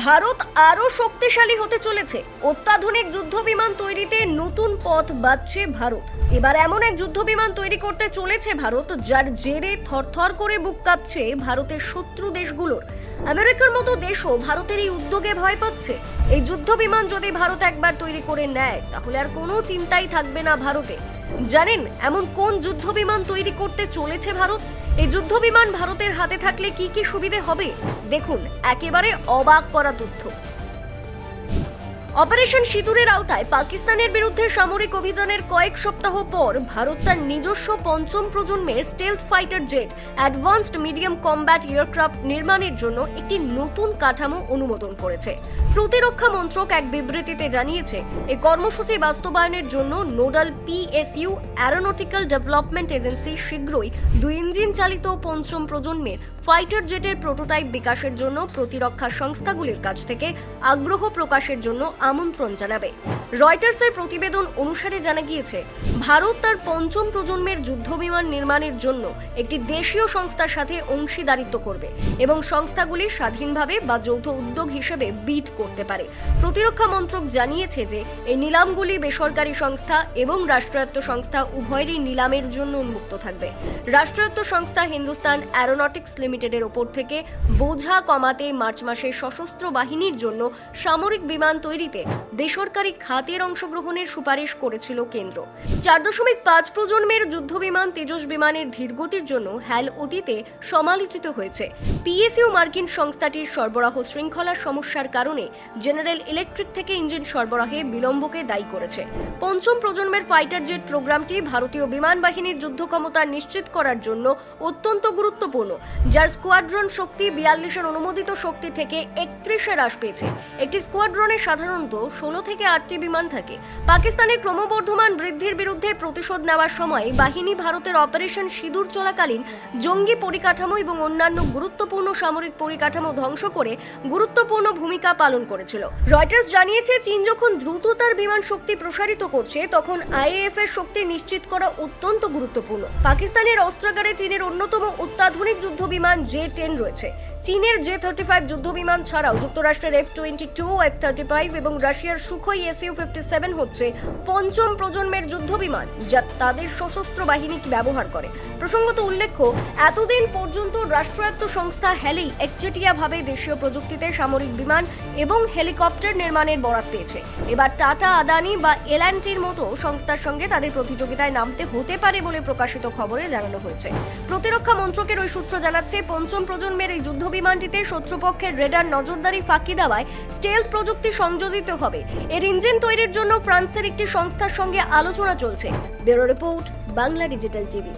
ভারত আরো শক্তিশালী হতে চলেছে। অত্যাধুনিক যুদ্ধ বিমান তৈরিতে নতুন পথ বাছছে ভারত। এবার এমন এক যুদ্ধ বিমান তৈরি করতে চলেছে ভারত, যার জেরে থরথর করে বুক কাঁপছে ভারতের শত্রু দেশগুলোর। আমেরিকার মতো দেশও ভারতের এই উদ্যোগে ভয় পাচ্ছে। এই যুদ্ধ বিমান যদি ভারত একবার তৈরি করে নেয়, তাহলে আর কোনো চিন্তাই থাকবে না ভারতে। জানেন এমন কোন যুদ্ধ বিমান তৈরি করতে চলেছে ভারত? এই যুদ্ধ বিমান ভারতের হাতে থাকলে কি কি সুবিধে হবে, দেখুন একেবারে অবাক করা তথ্য। অপারেশন সিঁদুরের আওতায় পাকিস্তানের বিরুদ্ধে সামরিক অভিযানের কয়েক সপ্তাহ পর ভারত তার নিজস্ব পঞ্চম প্রজন্মের stealth fighter jet advanced medium combat aircraft নির্মাণের জন্য একটি নতুন কাঠামো অনুমোদন করেছে। প্রতিরক্ষা মন্ত্রক এক বিবৃতিতে জানিয়েছে, এই কর্মসূচি বাস্তবায়নের জন্য nodal PSU aeronautical development agency শীঘ্রই 2 ইঞ্জিন চালিত পঞ্চম প্রজন্মের ফাইটার জেটের প্রোটোটাইপ বিকাশের জন্য প্রতিরক্ষা সংস্থাগুলির কাছ থেকে আগ্রহ প্রকাশের জন্য আমন্ত্রণ জানাবে। রয়টার্সের প্রতিবেদন অনুসারে জানা গিয়েছে, ভারত তার পঞ্চম প্রজন্মের যুদ্ধবিমান নির্মাণের জন্য একটি দেশীয় সংস্থার সাথে অংশীদারিত্ব করবে এবং সংস্থাগুলি স্বাধীনভাবে বা যৌথ উদ্যোগ হিসেবে বিড করতে পারে। প্রতিরক্ষা মন্ত্রক জানিয়েছে যে এই নিলামগুলি বেসরকারি সংস্থা এবং রাষ্ট্রায়ত্ত সংস্থা উভয়েরই নিলামের জন্য উন্মুক্ত থাকবে। রাষ্ট্রায়ত্ত সংস্থা হিন্দুস্তান অ্যারোনটিক্স লিমিটেডের ওপর থেকে বোঝা কমাতে মার্চ মাসে সশস্ত্র বাহিনীর জন্য সামরিক বিমান তৈরিতে বেসরকারি খাতের অংশগ্রহণের সুপারিশ করেছিল কেন্দ্র। 4.5 প্রজন্মের যুদ্ধবিমান তেজস বিমানের ধীরগতির জন্য হ্যাল অতীতে সমালোচিত হয়েছে। PSU মার্কিন সংস্থাটির সরবরাহ শৃঙ্খলার সমস্যার কারণে জেনারেল ইলেকট্রিক থেকে ইঞ্জিন সরবরাহে বিলম্বকে দায়ী করেছে। পঞ্চম প্রজন্মের ফাইটার জেট প্রোগ্রামটি ভারতীয় বিমান বাহিনীর যুদ্ধ ক্ষমতা নিশ্চিত করার জন্য অত্যন্ত গুরুত্বপূর্ণ, যার স্কোয়াড্রন শক্তি 42-এর অনুমোদিত শক্তি থেকে 31-এ হ্রাস পেয়েছে। একটি স্কোয়াড্রনে সাধারণত 16 থেকে 8টি বিমান থাকে। পাকিস্তানের ক্রমবর্ধমান বৃদ্ধির বিরুদ্ধে প্রতিশোধ নেওয়ার সময় বাহিনী ভারতের অপারেশন সিঁদুর চলাকালীন জঙ্গি পরিকাঠামো এবং অন্যান্য গুরুত্বপূর্ণ সামরিক পরিকাঠামো ধ্বংস করে গুরুত্বপূর্ণ ভূমিকা পালন করেছিল। রয়টার্স জানিয়েছে, চীন যখন দ্রুত তার বিমান শক্তি প্রসারিত করছে, তখন IAF এর শক্তি নিশ্চিত করা অত্যন্ত গুরুত্বপূর্ণ। পাকিস্তানের অস্ত্রাগারে চীনের অন্যতম অত্যাধুনিক যুদ্ধ বিমান J-10 রয়েছে। চীনের J-35 যুদ্ধ বিমান ছাড়াও যুক্তরাষ্ট্রের F-22, F-35 এবং রাশিয়ার সুখোই Su-57 হচ্ছে পঞ্চম প্রজন্মের যুদ্ধ বিমান, যা তাদের সশস্ত্র বাহিনী ব্যবহার করে। প্রসঙ্গত উল্লেখ্য, এতদিন পর্যন্ত রাষ্ট্রায়ত্ত সংস্থা হ্যালি একচেটিয়াভাবে দেশীয় প্রযুক্তিতে সামরিক বিমান এবং হেলিকপ্টার নির্মাণের বরাত পেয়েছে। এবার টাটা, আদানি বা L&Tর মতো সংস্থার সঙ্গে তাদের প্রতিযোগিতায় নামতে হতে পারে বলে প্রকাশিত খবরে জানানো হয়েছে। প্রতিরক্ষা মন্ত্রকের ওই সূত্র জানাচ্ছে, পঞ্চম প্রজন্মের এই যুদ্ধ বিমানটিতে শত্রুপক্ষের রেডার নজরদারি ফাঁকি দেওয়ায় স্টেলথ প্রযুক্তি সংযোজিত হবে। এর ইঞ্জিন তৈরির জন্য ফ্রান্সের একটি সংস্থার সঙ্গে আলোচনা চলছে। Bureau report, Bangla digital TV.